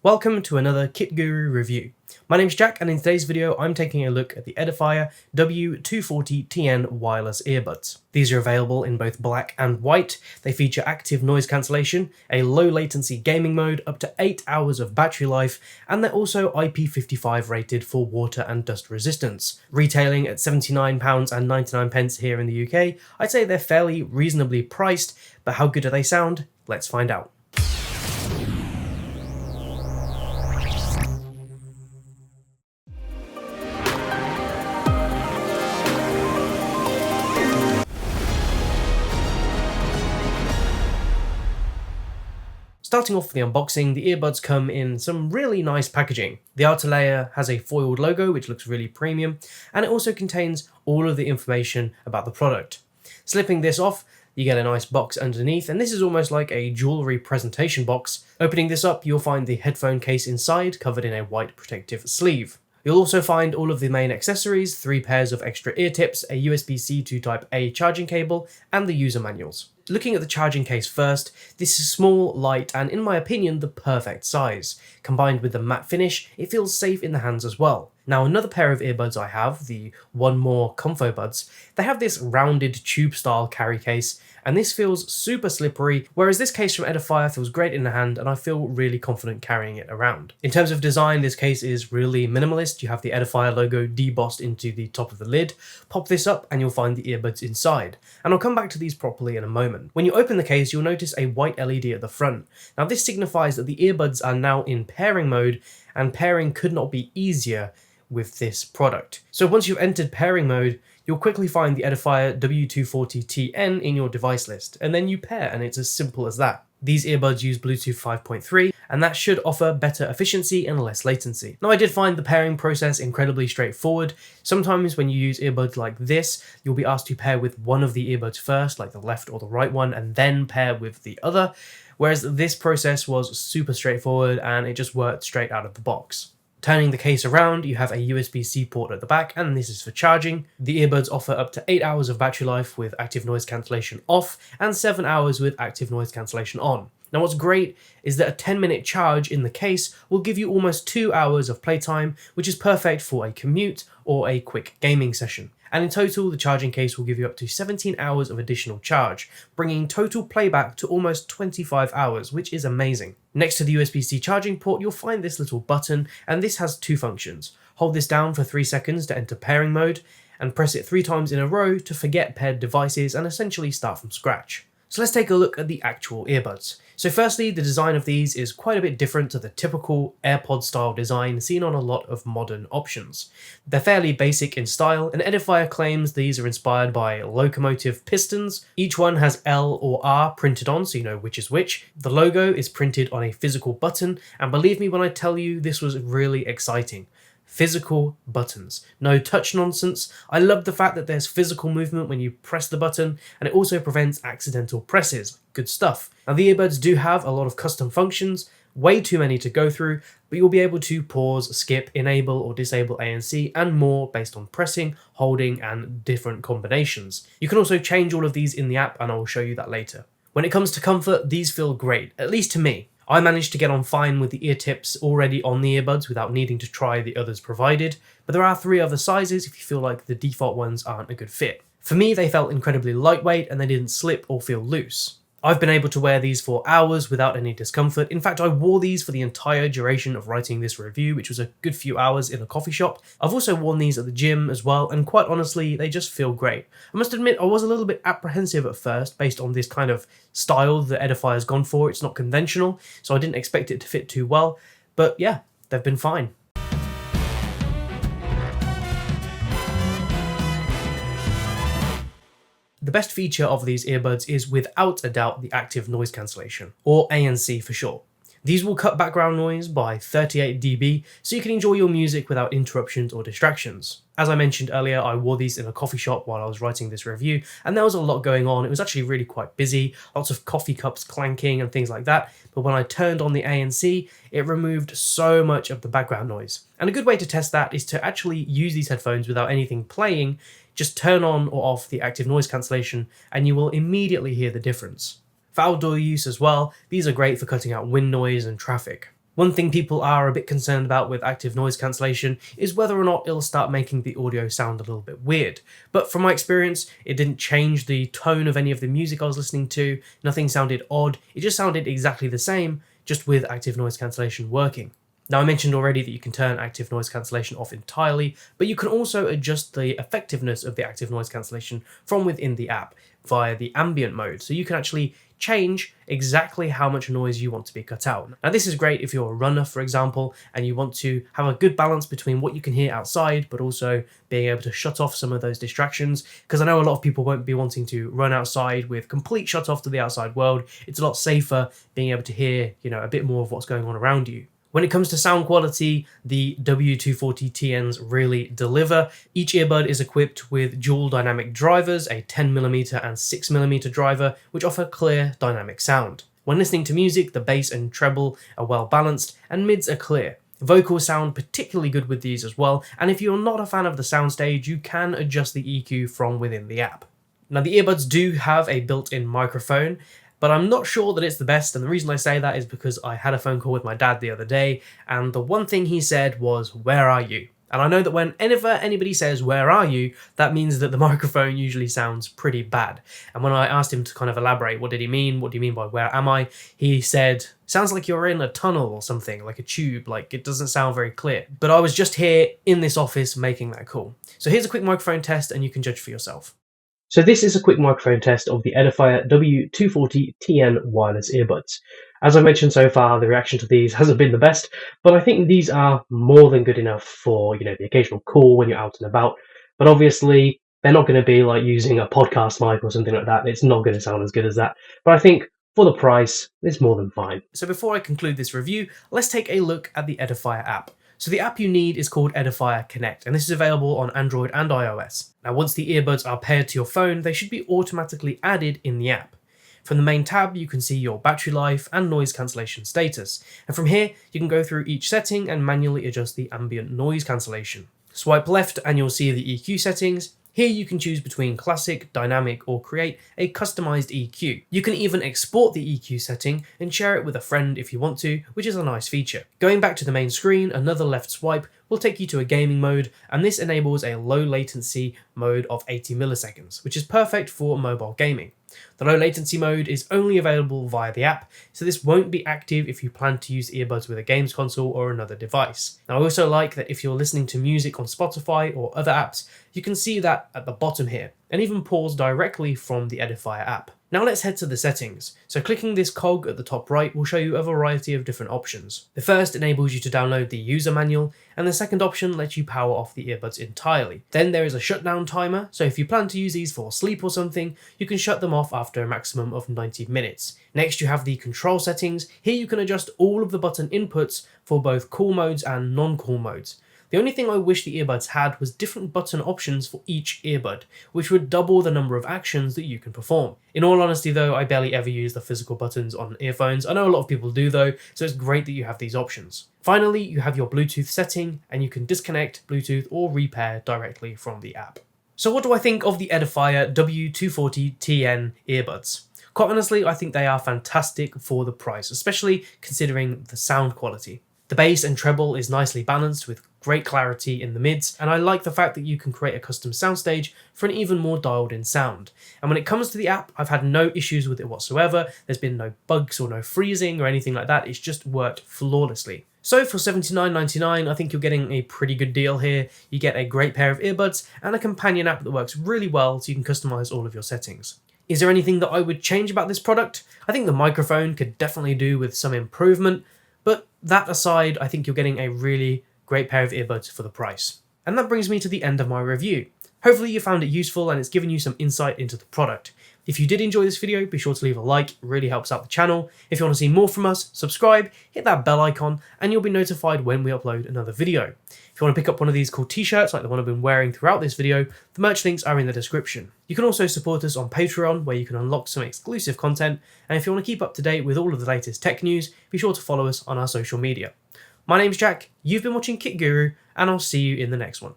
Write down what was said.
Welcome to another Kit Guru review. My name's Jack, and in today's video I'm taking a look at the Edifier W240TN Wireless Earbuds. These are available in both black and white. They feature active noise cancellation, a low latency gaming mode, up to 8 hours of battery life, and they're also IP55 rated for water and dust resistance. Retailing at £79.99 here in the UK, I'd say they're fairly reasonably priced, but how good do they sound? Let's find out. Starting off with the unboxing, the earbuds come in some really nice packaging. The outer layer has a foiled logo which looks really premium, and it also contains all of the information about the product. Slipping this off, you get a nice box underneath, and this is almost like a jewellery presentation box. Opening this up, you'll find the headphone case inside, covered in a white protective sleeve. You'll also find all of the main accessories, 3 pairs of extra ear tips, a USB-C to Type-A charging cable, and the user manuals. Looking at the charging case first, this is small, light, and in my opinion, the perfect size. Combined with the matte finish, it feels safe in the hands as well. Now, another pair of earbuds I have, the One More Comfo Buds, they have this rounded tube-style carry case, and this feels super slippery, whereas this case from Edifier feels great in the hand, and I feel really confident carrying it around. In terms of design, this case is really minimalist. You have the Edifier logo debossed into the top of the lid. Pop this up and you'll find the earbuds inside, and I'll come back to these properly in a moment. When you open the case, you'll notice a white LED at the front. Now, this signifies that the earbuds are now in pairing mode, and pairing could not be easier with this product. So once you've entered pairing mode, you'll quickly find the Edifier W240TN in your device list, and then you pair, and it's as simple as that. These earbuds use Bluetooth 5.3, and that should offer better efficiency and less latency. Now, I did find the pairing process incredibly straightforward. Sometimes when you use earbuds like this, you'll be asked to pair with one of the earbuds first, like the left or the right one, and then pair with the other, whereas this process was super straightforward and it just worked straight out of the box. Turning the case around, you have a USB-C port at the back, and this is for charging. The earbuds offer up to 8 hours of battery life with active noise cancellation off, and 7 hours with active noise cancellation on. Now, what's great is that a 10-minute charge in the case will give you almost 2 hours of playtime, which is perfect for a commute or a quick gaming session. And in total, the charging case will give you up to 17 hours of additional charge, bringing total playback to almost 25 hours, which is amazing. Next to the USB-C charging port, you'll find this little button, and this has 2 functions. Hold this down for 3 seconds to enter pairing mode, and press it 3 times in a row to forget paired devices and essentially start from scratch. So let's take a look at the actual earbuds. So firstly, the design of these is quite a bit different to the typical AirPod style design seen on a lot of modern options. They're fairly basic in style, and Edifier claims these are inspired by locomotive pistons. Each one has L or R printed on, so you know which is which. The logo is printed on a physical button, and believe me when I tell you this was really exciting. Physical buttons. No touch nonsense. I love the fact that there's physical movement when you press the button, and it also prevents accidental presses. Good stuff. Now, the earbuds do have a lot of custom functions, way too many to go through, but you'll be able to pause, skip, enable or disable ANC and more based on pressing, holding and different combinations. You can also change all of these in the app, and I will show you that later. When it comes to comfort, these feel great, at least to me. I managed to get on fine with the ear tips already on the earbuds without needing to try the others provided, but there are 3 other sizes if you feel like the default ones aren't a good fit. For me, they felt incredibly lightweight and they didn't slip or feel loose. I've been able to wear these for hours without any discomfort. In fact, I wore these for the entire duration of writing this review, which was a good few hours in a coffee shop. I've also worn these at the gym as well, and quite honestly, they just feel great. I must admit, I was a little bit apprehensive at first based on this kind of style that Edifier's gone for. It's not conventional, so I didn't expect it to fit too well, but yeah, they've been fine. The best feature of these earbuds is without a doubt the active noise cancellation, or ANC for short. These will cut background noise by 38 dB, so you can enjoy your music without interruptions or distractions. As I mentioned earlier, I wore these in a coffee shop while I was writing this review, and there was a lot going on. It was actually really quite busy, lots of coffee cups clanking and things like that, but when I turned on the ANC, it removed so much of the background noise. And a good way to test that is to actually use these headphones without anything playing. Just turn on or off the active noise cancellation, and you will immediately hear the difference. For outdoor use as well, these are great for cutting out wind noise and traffic. One thing people are a bit concerned about with active noise cancellation is whether or not it'll start making the audio sound a little bit weird. But from my experience, it didn't change the tone of any of the music I was listening to, nothing sounded odd, it just sounded exactly the same, just with active noise cancellation working. Now, I mentioned already that you can turn active noise cancellation off entirely, but you can also adjust the effectiveness of the active noise cancellation from within the app via the ambient mode. So you can actually change exactly how much noise you want to be cut out. Now, this is great if you're a runner, for example, and you want to have a good balance between what you can hear outside, but also being able to shut off some of those distractions. Because I know a lot of people won't be wanting to run outside with complete shut off to the outside world. It's a lot safer being able to hear, a bit more of what's going on around you. When it comes to sound quality, the W240TNs really deliver. Each earbud is equipped with dual dynamic drivers, a 10mm and 6mm driver, which offer clear dynamic sound. When listening to music, the bass and treble are well balanced, and mids are clear. Vocals sound particularly good with these as well, and if you're not a fan of the soundstage, you can adjust the EQ from within the app. Now, the earbuds do have a built-in microphone, but I'm not sure that it's the best, and the reason I say that is because I had a phone call with my dad the other day, and the one thing he said was, "Where are you?" And I know that whenever anybody says, "Where are you?" that means that the microphone usually sounds pretty bad. And when I asked him to kind of elaborate, what did he mean? What do you mean by "where am I?" He said, "Sounds like you're in a tunnel or something, like a tube, like it doesn't sound very clear." But I was just here in this office making that call. So here's a quick microphone test, and you can judge for yourself. So this is a quick microphone test of the Edifier W240TN Wireless Earbuds. As I mentioned so far, the reaction to these hasn't been the best, but I think these are more than good enough for, the occasional call when you're out and about. But obviously, they're not going to be like using a podcast mic or something like that. It's not going to sound as good as that. But I think for the price, it's more than fine. So before I conclude this review, let's take a look at the Edifier app. So the app you need is called Edifier Connect, and this is available on Android and iOS. Now, once the earbuds are paired to your phone, they should be automatically added in the app. From the main tab, you can see your battery life and noise cancellation status. And from here, you can go through each setting and manually adjust the ambient noise cancellation. Swipe left and you'll see the EQ settings. Here you can choose between classic, dynamic, or create a customized EQ. You can even export the EQ setting and share it with a friend if you want to, which is a nice feature. Going back to the main screen, another left swipe will take you to a gaming mode, and this enables a low latency mode of 80 milliseconds, which is perfect for mobile gaming. The low latency mode is only available via the app, so this won't be active if you plan to use earbuds with a games console or another device. Now, I also like that if you're listening to music on Spotify or other apps, you can see that at the bottom here, and even pause directly from the Edifier app. Now let's head to the settings. So clicking this cog at the top right will show you a variety of different options. The first enables you to download the user manual, and the second option lets you power off the earbuds entirely. Then there is a shutdown timer, so if you plan to use these for sleep or something, you can shut them off after a maximum of 90 minutes. Next, you have the control settings. Here you can adjust all of the button inputs for both cool modes and non-cool modes. The only thing I wish the earbuds had was different button options for each earbud, which would double the number of actions that you can perform. In all honesty though, I barely ever use the physical buttons on earphones. I know a lot of people do though, so it's great that you have these options. Finally, you have your Bluetooth setting, and you can disconnect Bluetooth or repair directly from the app. So what do I think of the Edifier W240TN earbuds? Quite honestly, I think they are fantastic for the price, especially considering the sound quality. The bass and treble is nicely balanced with great clarity in the mids, and I like the fact that you can create a custom soundstage for an even more dialed in sound. And when it comes to the app, I've had no issues with it whatsoever. There's been no bugs or no freezing or anything like that. It's just worked flawlessly. So for $79.99, I think you're getting a pretty good deal here. You get a great pair of earbuds and a companion app that works really well, so you can customize all of your settings. Is there anything that I would change about this product? I think the microphone could definitely do with some improvement, but that aside, I think you're getting a really great pair of earbuds for the price. And that brings me to the end of my review. Hopefully you found it useful and it's given you some insight into the product. If you did enjoy this video, be sure to leave a like, it really helps out the channel. If you want to see more from us, subscribe, hit that bell icon, and you'll be notified when we upload another video. If you want to pick up one of these cool t-shirts like the one I've been wearing throughout this video, the merch links are in the description. You can also support us on Patreon, where you can unlock some exclusive content, and if you want to keep up to date with all of the latest tech news, be sure to follow us on our social media. My name's Jack, you've been watching Kit Guru, and I'll see you in the next one.